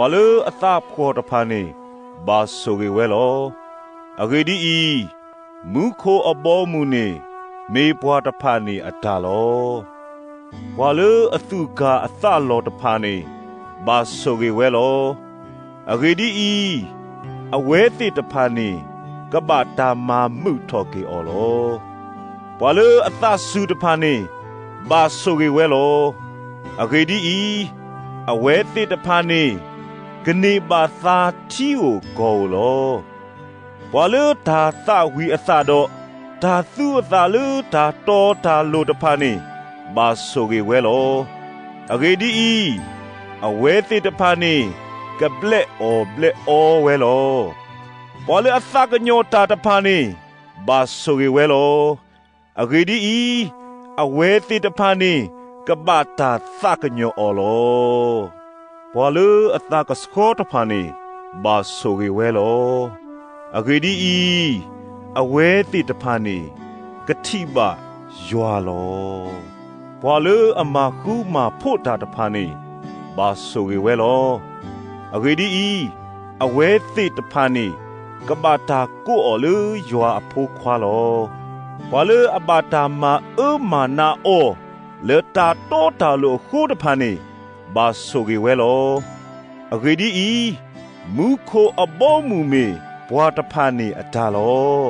ဘာလို့အသာဖော်တဖာနေဘာဆိုကေဝဲလောအဂေဒီဤမူခိုအဘောမူနေမေပွားတဖာနေအတာလောဘာလို့အသူကအသလောတဖာနေဘာဆိုကေဝဲလောအဂေဒီဤအဝဲတိတဖာနေကပတာမာမှုထော်ကေအော်လောဘာလို့အသစုတဖာနေဘာဆိုကေဝဲလောအဂေဒီဤအဝဲတိတဖာနေကနေပါသာထီကိုကောလောဘာလို့ဒါသဝီအသတော့ဒါသူ့အသလူဒါတော်ဒါလို့တဖာနေဘာဆိုကေဝဲလောအဂေဒီဤအဝဲတိတဖာနေကပလက်အော်ဘလက်အော်ဝဲလောဘာလို့အသကညောတာတဖာနေဘာဆိုကေဝဲလောအဂေဒီဤအဝဲတိတဖာနေကပတာသကညောအော်လောဘာလို့အသကစခေါတဖာနေဘာဆိုကေဝဲလောအဂေဒီဤအဝဲတိတဖာနေကတိပယွာလောဘာလို့အမခုမာဖို့တာတဖာနေဘာဆိုကေဝဲလောအဂေဒီဤအဝဲတိတဖာနေကဘာတာကိုအော်လူယွာအဖိုးခွာလောဘာလို့အဘာတာမာမာနာအောလေတာတောတာလို့ခိုးတဖာနေဘာဆိုကေဝဲလောအဂေဒီဤမူခိုအဘောမူမေဘွာတဖာနေအတာလော